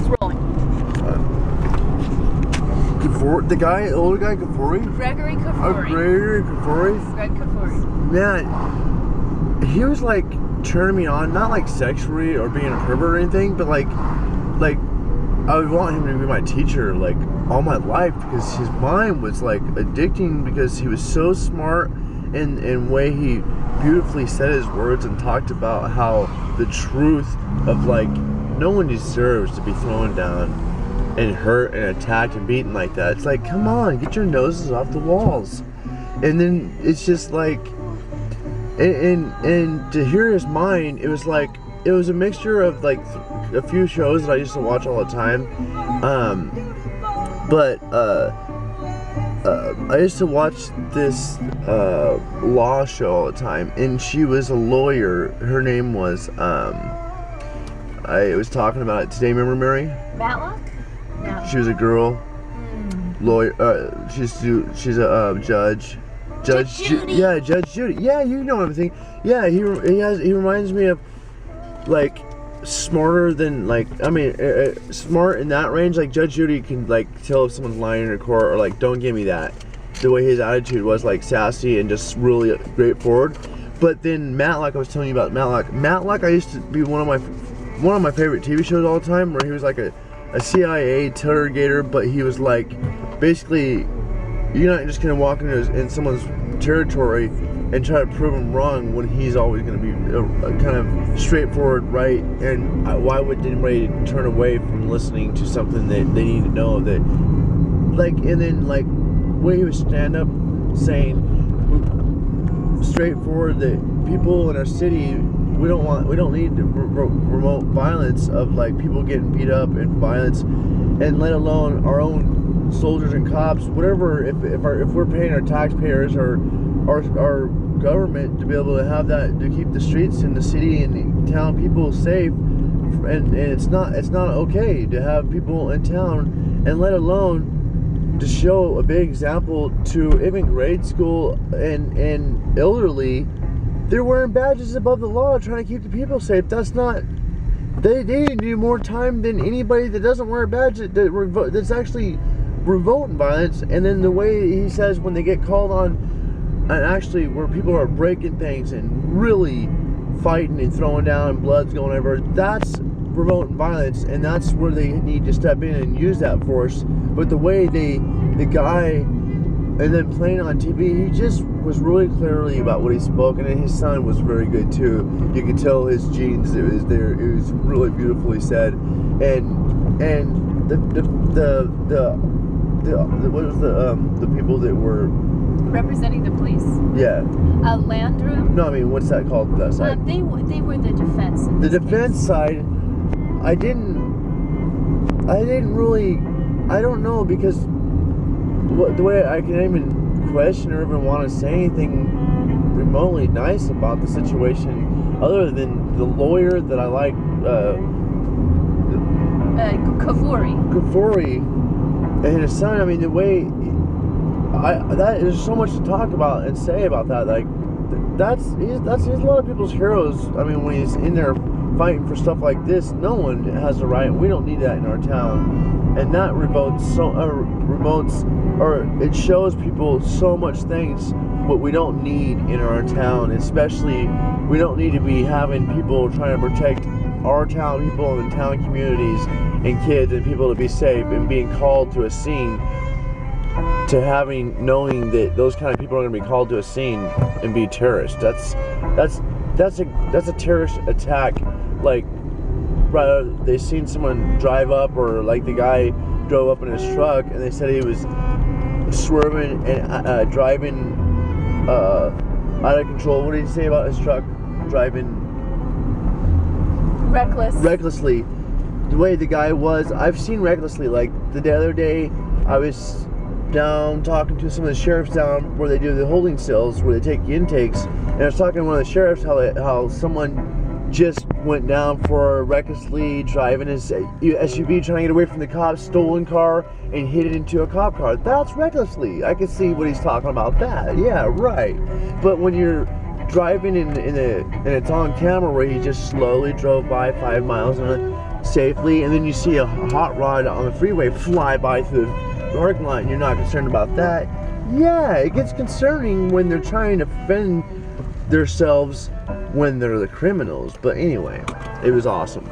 rolling. Kafoury, the older guy, Kafoury? Gregory Kafoury. Gregory Kafoury? Greg Kafoury. Man, he was like turning me on, not like sexually or being a pervert or anything, but like I would want him to be my teacher like all my life, because his mind was like addicting, because he was so smart in way he beautifully said his words and talked about how the truth of like no one deserves to be thrown down and hurt and attacked and beaten like that. It's like, come on, get your noses off the walls. And then it's just like, and to hear his mind, it was like, it was a mixture of like a few shows that I used to watch all the time. I used to watch this law show all the time, and she was a lawyer. Her name was, I was talking about it today, remember Mary? Matlock? No. She was a girl, lawyer, she's a judge. Judge Judy. Yeah, Judge Judy. Yeah, you know everything. Yeah, he reminds me of like smarter than like, I mean, smart in that range. Like Judge Judy can like tell if someone's lying in a court, or like, don't give me that. The way his attitude was like sassy and just really straightforward. But then Matlock, I was telling you about Matlock I used to be one of my favorite TV shows all the time, where he was like a CIA interrogator, but he was like, basically, you're not just gonna walk in someone's territory and try to prove him wrong when he's always going to be a kind of straightforward, right? And why would anybody turn away from listening to something that they need to know? That, like, and then like way he would stand up saying straightforward that people in our city, we don't need to promote violence of like people getting beat up and violence, and let alone our own soldiers and cops, whatever. If we're paying our taxpayers or our government to be able to have that, to keep the streets in the city and the town people safe, and it's not okay to have people in town, and let alone to show a big example to even grade school and elderly. They're wearing badges above the law trying to keep the people safe. That's not, they need more time than anybody that doesn't wear a badge that's actually revolting violence. And then the way he says when they get called on, and actually where people are breaking things and really fighting and throwing down and blood's going everywhere, that's revolting violence, and that's where they need to step in and use that force. But the way the guy, and then playing on TV, he just was really clearly about what he spoke, and then his son was very good too. You could tell his genes, it was there. It was really beautifully said, and the what was the people that were representing the police? Yeah. Landrum? No, I mean, what's that called? That side? They were the defense. The defense side, I didn't really, I don't know, because the way I can even question or even want to say anything remotely nice about the situation, other than the lawyer that I like, Kafoury, and his son. I mean, the way there's so much to talk about and say about that. Like, he's a lot of people's heroes. I mean, when he's in there fighting for stuff like this, no one has the right. We don't need that in our town, and that it shows people so much things what we don't need in our town. Especially, we don't need to be having people trying to protect our town people and town communities and kids and people to be safe, and being called to a scene, knowing that those kind of people are going to be called to a scene and be terrorists. That's a terrorist attack. Like, right, they seen someone drive up, or like the guy drove up in his truck, and they said he was swerving and driving out of control. What did he say about his truck? Driving recklessly. The way the guy was, I've seen recklessly. Like the other day, I was down talking to some of the sheriffs down where they do the holding cells, where they take the intakes, and I was talking to one of the sheriffs how someone just went down for recklessly driving his SUV, trying to get away from the cops, stolen car, and hit it into a cop car. That's recklessly. I can see what he's talking about. That, yeah, right. But when you're driving and it's on camera where he just slowly drove by 5 miles an hour, safely, and then you see a hot rod on the freeway fly by through the parking lot and you're not concerned about that. Yeah, it gets concerning when they're trying to defend themselves when they're the criminals. But anyway, it was awesome.